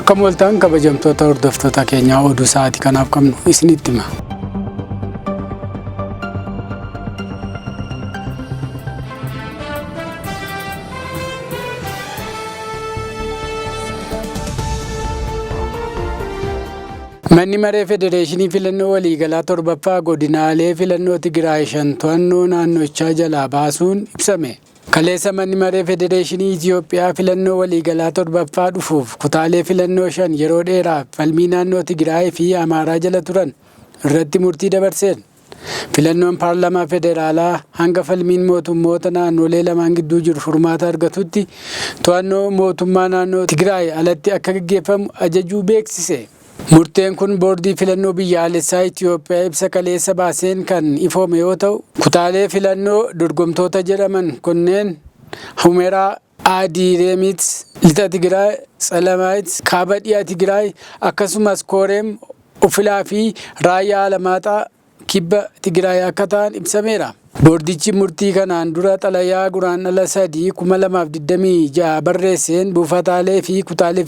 Akkam waltaan kabajamtoota hordoftoota keenyaa oduu sa'aatii kanaaf qabnu isinitti hima. Manni maree Federeeshinii filannoo waliigalaa torbaffaa godinaalee filannoo Tigraay 5 to'annoo naannochaa jalaa baasuun ibsame. Kaleessa manni maree Federeeshinii Itoophiyaa filannoo waliigalaa torbaffaa dhufuuf kutaalee filannoo 5 yeroo dheeraaf falmii naannoo Tigraay fi Amaaraa jala turan irratti murtii dabarseera. Filannoon paarlaamaa federaalaa hanga falmiin mootummoota naannolee lamaan gidduu jiru furmaata argatutti to'annoo mootummaa naannoo Tigraay alatti akka gaggeeffamu ajajuu beeksise. Murteen kun boordii filannoo biyyaalessaa Itoophiyaa ibsa kaleessa baaseen kan ifoome yoo ta'u, kutaalee filannoo dorgomtoota jedhaman kunneen Humeraa, Adireemit, Lixa Tigraay, Tsalamaayit, Kaaba Dhiyaa Tigraay akkasumas Kooreem, Ufilaa fi Raayyaa Alamaaxaa kibba Tigraay akka ta'an ibsameera. Boordichi murtii kanaan dura xalayaa guraandhala 3 2026 barreesseen buufataalee fi kutaalee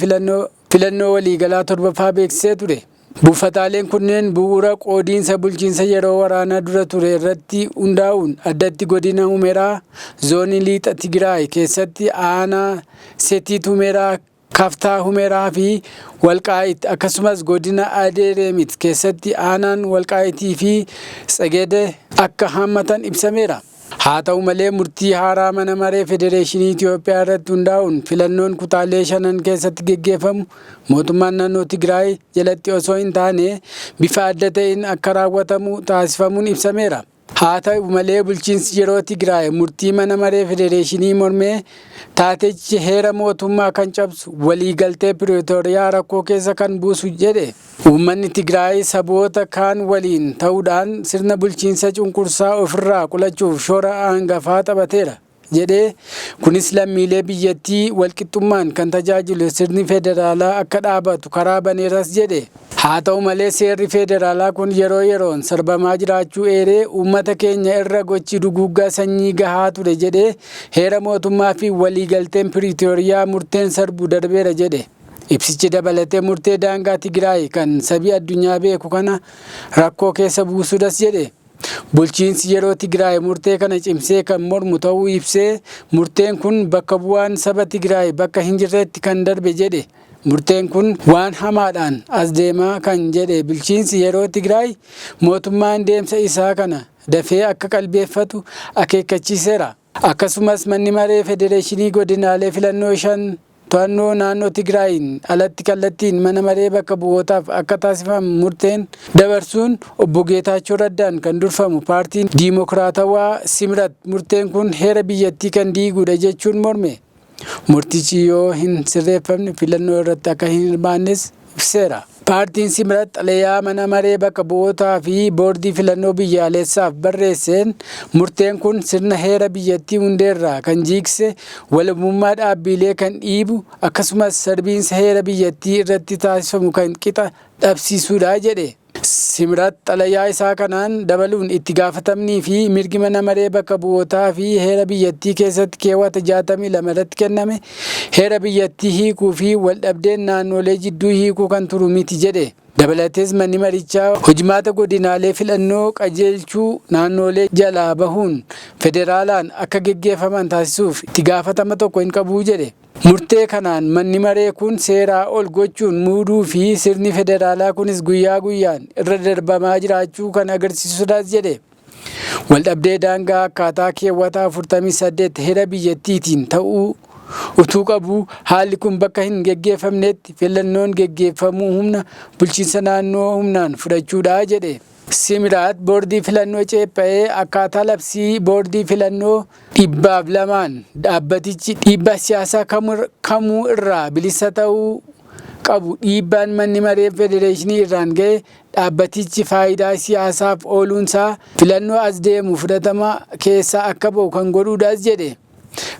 filannoo waliigalaa torbaffaa beeksisee ture. Buufataaleen kunneen bu'uura qoodiinsa bulchiinsa yeroo waraanaa dura ture irratti hundaa'uun addatti godina Humeraa zoonii Lixa Tigraay keessatti aanaa Seetit Humeraa, Kaftaa Humeraa fi Walqaayit akkasumas godina Adireemit keessatti aanaan Walqaayitii fi Tsagede akka hammatan ibsameera. Haa ta'u malee murtii haaraa mana maree Federeeshinii Itoophiyaa irratti hundaa'uun filannoon kutaalee 5 keessatti gaggeeffamu mootummaan naannoo Tigraay jalatti osoo hin taane bifa adda ta'een akka raawwatamu taasifamuun ibsameera. Haa ta'u malee bulchiinsi yeroo Tigraay murtii mana maree Federeeshinii mormee taatechi heera mootummaa kan cabsu waliigaltee Piriitooriyaa rakkoo keessa kan buusu jedhe. Uummanni Tigraay saboota kaan waliin ta'uudhaan sirna bulchiinsa cunqursaa ofirraa qolachuuf shoora hangafaa taphateera jedhee kunis lammiilee biyyattii walqixxummaan kan tajaajilu sirni federaalaa akka dhaabatu karaa baneeras jedhe. Haa ta'u malee seerri federaalaa kun yeroo yeroon sarbamaa jiraachuu eeree uummata keenya irra gochi duguuggaa sanyii gahaa ture jedhee heera mootummaa fi waliigalteen Piriitooriyaa murteen sarbu darbeera jedhe. Ibsichi dabalatee murtee daangaa Tigraay kan sabii addunyaa beeku kana rakkoo keessa buusuudhas jedhe. Bulchiinsi yeroo Tigraay murtee kana cimsee kan mormu ta'uu ibsee murteen kun bakka bu'aan saba Tigraay bakka hin jirretti kan darbe jedhe. Murteen kun waan hamaadhaan as deemaa kan jedhe bulchiinsi yeroo Tigraay mootummaan deemsa isaa kana dafee akka qalbeeffatu akeekkachiiseera. Akkasumas manni maree Federeeshinii godinaalee filannoo 5 to'annoo naannoo Tigraayin alatti kallattiin mana maree bakka bu'ootaaf akka taasifamu murteen dabarsuun obbo Geetaachoo Raddaan kan durfamu paartiin Diimokiraatawaa Simrat murteen kun heera biyyattii kan diiguudha jechuun morme. Murtichi yoo hin sirreeffamne filannoo irratti akka hin hirmaannes ibseera. Paartiin Simrat xalayaa mana maree bakka bu'ootaa fi boordii filannoo biyyaalessaaf barreesseen murteen kun sirna heera biyyattii hundeerraa kan jiigse walabummaa dhaabbilee kan dhiibu akkasumas sarbiinsa heera biyyattii irratti taasifamu kan qixa dhabsiisuudha jedhe. Simrat xalayaa isaa kanaan dabaluun itti gaafatamnii fi mirgi mana maree bakka bu'ootaa fi heera biyyattii keessatti keewwata 62 irratti kenname heera biyyattii hiikuu fi waldhabdeen naannolee jidduu hiikuu kan turu miti jedhe. Dabalatees manni marichaa hojimaata godinaalee filannoo qajeelchuu naannolee jalaa bahuun federaalaan akka gaggeeffaman taasisuuf itti gaafatama tokko hin qabu jedhe. Murtee kanaan manni maree kun seeraa ol gochuun muuduu fi sirni federaalaa kunis guyyaa guyyaan irra darbamaa jiraachuu kan agarsiisudhaas jedhe. Waldhabdee daangaa akkaataa keewwata 48 heera biyyattiitiin ta'uu utuu qabu haalli kun bakka hin gaggeeffamnetti filannoon gaggeeffamuu humna bulchiinsa naannoo humnaan fudhachuudha jedhe. Simrat boordii filannoo ceepha'ee akkaataa labsii boordii filannoo 200 dhaabbatichi dhiibbaa siyaasaa kamuu irraa bilisa ta'uu qabu dhiibbaan manni maree Federeeshinii irraan ga'e dhaabbatichi faayidaa siyaasaaf ooluunsaa filannoo as deemu fudhatama keessaa akka ba'u kan godhuudhaas jedhe.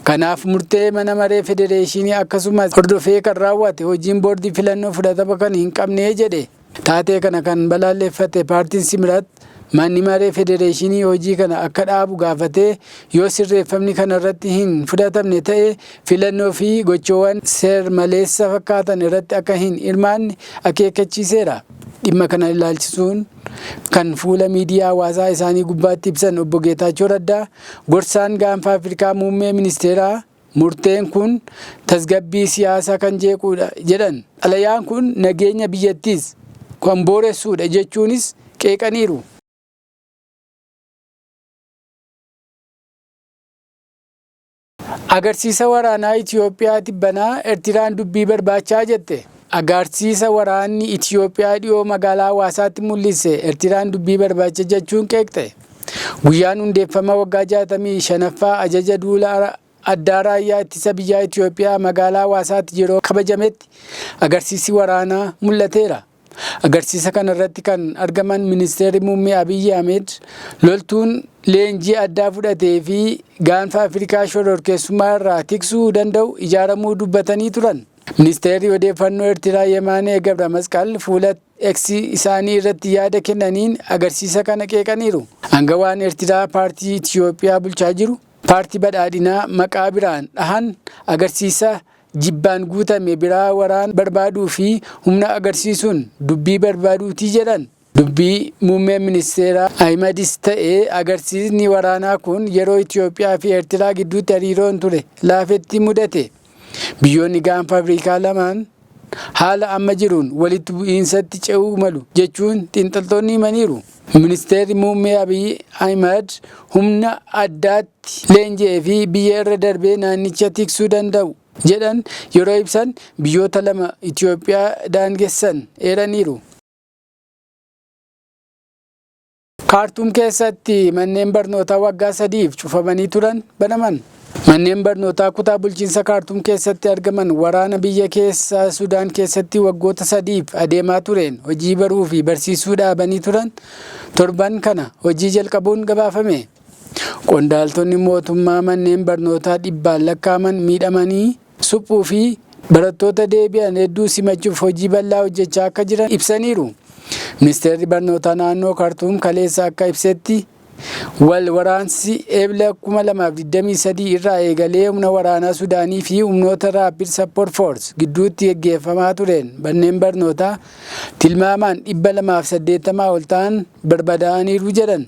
Kanaaf murtee mana maree Federeeshinii akkasumas hordofee kan raawwate hojiin boordii filannoo fudhatama kan hin qabne jedhe. Taatee kana kan balaaleffate paartiin Simrat manni maree federeeshinii hojii kana akka dhaabu gaafatee yoo sirreeffamni kana irratti hin fudhatamne ta'e filannoo fi gochoowwan seer-maleessa fakkaatan irratti akka hin hirmaanne akeekkachiiseera. Dhimma kana ilaalchisuun kan fuula miidiyaa hawaasaa isaanii gubbaatti ibsan obbo Geetaachoo Raddaa gorsaan gaanfa Afrikaa muummee ministeeraa murteen kun tasgabbii siyaasaa kan jeequudha jedhan. Xalayaan kun nageenya biyyattiis kan booressuudha jechuunis qeeqaniiru. Agarsiisa waraanaa Itoophiyaatti banaa Eertiraan dubbii barbaachaa jette. Agarsiisa waraanni Itoophiyaa dhiyoo magaalaa Hawaasaatti mul'ise Eertiraan dubbii barbaacha jechuun qeeqte. Guyyaan hundeeffama waggaa 65ffaa ajaja duula addaa raayyaa ittisa biyyaa Itoophiyaa magaalaa Hawaasaatti yeroo kabajametti agarsiisi waraanaa mul'ateera. Agarsiisa kana irratti kan argaman ministeerri muummee Abiyyi Ahmed loltuun leenjii addaa fudhatee fi gaanfa Afrikaa shororkeessummaa irraa tiksuu danda'u ijaaramuu dubbatanii turan. Ministeerri odeeffannoo Eertiraa Yemaanee Gabra Masqal fuula X isaanii irratti yaada kennaniin agarsiisa kana qeeqaniiru. Aangawaan Eertiraa paartii Itoophiyaa bulchaa jiru paartii badhaadhinaa maqaa biraan dhahan agarsiisa jibbaan guutame biraa waraan barbaaduu fi humna agarsiisuun dubbii barbaaduutii jedhan. Dubbii muummee ministeeraa Ahmadis ta'ee agarsiisni waraanaa kun yeroo Itoophiyaa fi Eertiraa gidduutti hariiroon ture laafetti mudate. Biyyoonni gaanfa Afrikaa lamaan haala amma jiruun walitti bu'iinsatti ce'uu malu jechuun xiinxaltoonni himaniiru. Ministeerri muummee Abiyyi Ahmed humna addaatti leenji'ee fi biyya irra darbee naannicha tiksuu danda'u jedhan yeroo ibsan biyyoota lama Itoophiyaa daangessan eeraniiru. Kaartuum keessatti manneen barnootaa waggaa 3f cufamanii turan banaman. Manneen barnootaa kutaa bulchiinsa Kaartuum keessatti argaman waraana biyya keessaa Sudaan keessatti waggoota 3f adeemaa tureen hojii baruu fi barsiisuu dhaabanii turan torban kana hojii jalqabuun gabaafame. Qondaaltonni mootummaa manneen barnootaa dhibbaan lakkaa'aman miidhamanii suphuu fi barattoota deebi'an hedduu simachuuf hojii bal'aa hojjechaa akka jiran ibsaniiru. Ministeerri barnootaa naannoo Kaartuum kaleessa akka ibsetti wal waraansi eebla 2023 irraa eegalee humna waraanaa Sudaanii fi humnoota Rapid Support Force gidduutti gaggeeffamaa tureen manneen barnootaa tilmaamaan 280 ol ta'an barbadaa'aniiru jedhan.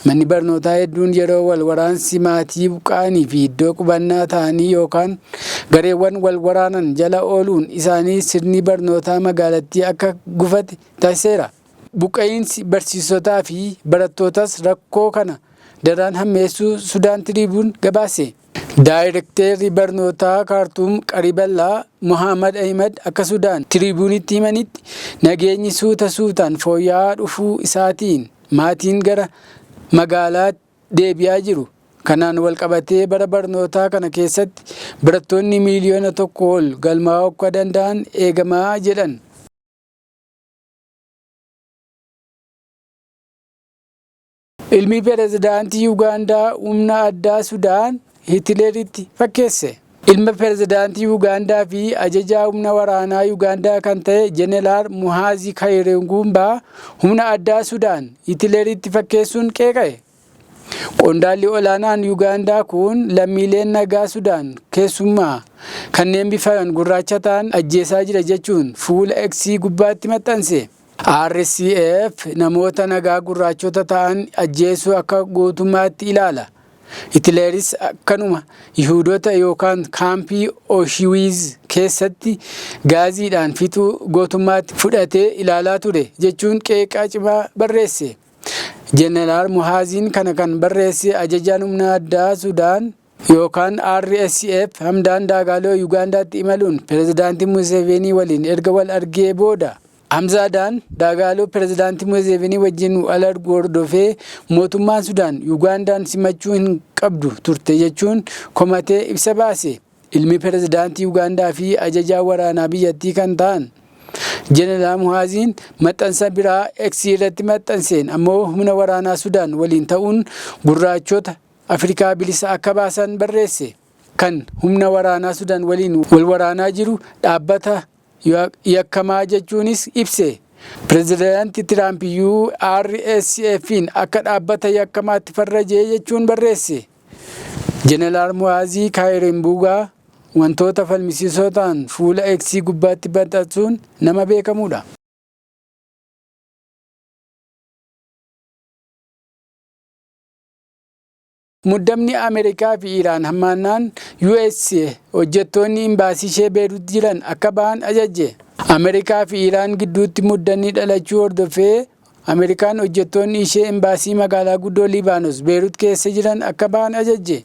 Manni barnootaa hedduun yeroo wal waraansi maatii buqqa'anii fi iddoo qubannaa ta'anii yookaan gareewwan wal waraanan jala ooluun isaanii sirni barnootaa magaalattii akka gufate taasiseera. Buqqa'iinsi barsiisotaa fi barattootas rakkoo kana daran hammeessuu Sudaan Tiriibuun gabaase. Daayirekteerri barnootaa Kaartuum Qariballaa Muhammad Ahmed akka Sudaan Tiriibuunitti himanitti nageenyi suutaan fooyya'aa dhufuu isaatiin maatiin gara magaalaa deebi'aa jiru. Kanaan wal qabatee bara barnootaa kana keessatti barattoonni miliyoona 1 ol galmaa'uu akka danda'an eegamaa jedhan. Ilmi pirezidaantii Ugaandaa humna addaa Sudaan Hitileritti fakkeesse. Ilma pirezidaantii Ugaandaa fi ajajaa humna waraanaa Ugaandaa kan ta'e Jeneraal Muhaazi Kainerugaba humna addaa Sudaan Hitileritti fakkeessuun qeeqa'e. Qondaalli olaanaan Ugaandaa kun lammiileen nagaa Sudaan keessumaa kanneen bifaan gurraacha ta'an ajjeesaa jira jechuun fuula X gubbaatti maxxanse. RCF namoota nagaa gurraachota ta'an ajjeesuu akka gootummaatti ilaala. Hitleris akkanuma Yihuudoota yookaan kaampii Auschwitz keessatti gaaziidhaan fixuu gootummaatti fudhatee ilaalaa ture jechuun qeeqa cimaa barreesse. Jeneraal Muhaaziin kana kan barreesse ajajaan humna addaa Sudaan yookaan RSF Hamdaan Dagaaloo Ugaandaatti imaluun pirezidaantii Museveenii waliin erga wal argee booda. Hamdaan Dagaaloo pirezidaantii Museveenii wajjin wal arguu hordofee mootummaan Sudaan Ugaandaan simachuu hin qabdu turte jechuun komatee ibsa baase. Ilmi pirezidaantii Ugaandaa fi ajajaa waraanaa biyyattii kan ta'an Jeneraal Muhaaziin maxxansa biraa X irratti maxxanseen ammoo humna waraanaa Sudaan waliin ta'uun gurraachota Afrikaa bilisa akka baasan barreesse. Kan humna waraanaa Sudaan waliin wal waraanaa jiru dhaabbata yakkamaa jechuunis ibse. Pireezidaantii Tiraamp iyyuu RSF'n akka dhaabbata yakkamaatti farrajee jechuun barreesse. Jeneraal Mu'aazii Kaayirenbuugaa wantoota falmisiisoo ta'an fuula X gubbaatti maxxansuun nama beekamudha. Muddamni Ameerikaa fi Iraan hammaannaan USA hojjettoonni imbaasii ishee Beeruut jiran akka bahan ajajje. Ameerikaa fi Iraan gidduutti muddanni dhalachuu hordofee Ameerikaan hojjettoonni ishee imbaasii magaalaa guddoo Libaanos Beeruut keessa jiran akka bahan ajajje.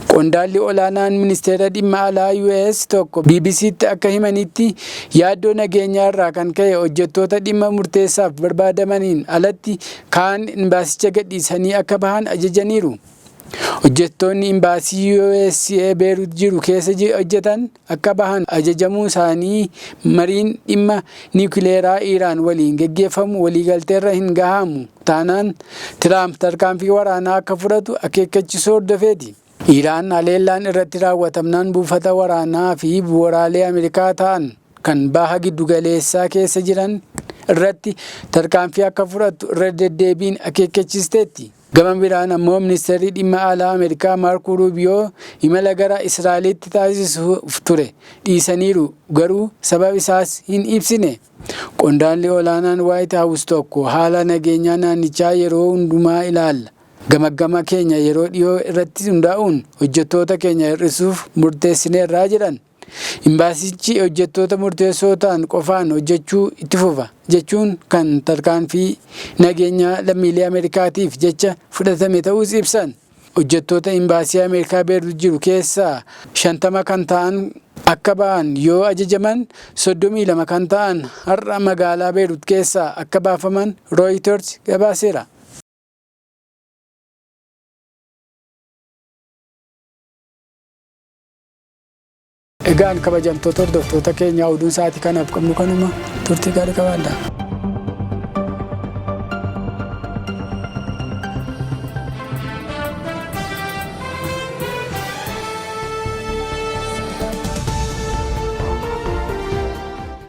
Qondaalli olaanaan ministeera dhimma alaa US tokko BBC'tti akka himanitti yaaddoo nageenyaa irraa kan ka'e hojjettoota dhimma murteessaaf barbaadamaniin alatti kaan imbaasicha gadhiisanii akka bahan ajajaniiru. Hojjettoonni imbaasii USA Beeruut jiru keessa hojjetan akka bahan ajajamuu isaanii mariin dhimma niwukileeraa Iraan waliin geggeeffamu waliigalteerra hin gahamu taanaan Tiraamp tarkaanfii waraanaa akka fudhatu akeekkachiisuu hordofeeti. Iraan haleellaan irratti raawwatamnaan buufata waraanaa fi bu'uuraalee Ameerikaa ta'an kan baha giddugaleessaa keessa jiran irratti tarkaanfii akka fudhatu irra deddeebiin akeekkachiisteetti. Gama biraan ammoo ministeerri dhimma alaa Ameerikaa Maarko Ruubiyoo imala gara Israa'elitti taasisuuf ture dhiisaniiru garuu sababa isaas hin ibsine. Qondaalli olaanaan White House tokko haala nageenyaa naannichaa yeroo hundumaa ilaalla. Gama keenya yeroo dhiyoo irratti hundaa'uun hojjettoota keenya hir'isuuf murteessineerraa jedhan. Imbaasichi hojjettoota murteessoo ta'an qofaan hojjechuu itti fufa jechuun kan tarkaanfii nageenyaa lammiilee Ameerikaatiif jecha fudhatame ta'uus ibsan. Hojjettoota imbaasii Ameerikaa Beeruut jiru keessaa 50 kan ta'an akka bahan yoo ajajaman 32 kan ta'an har'a magaalaa Beeruut keessaa akka baafaman Reuters gabaaseera. Egaan kabajamtoota hordoftoota keenyaa oduun sa'aatii kanaaf qabnu kanuma turtii gaarii qabaadhaa.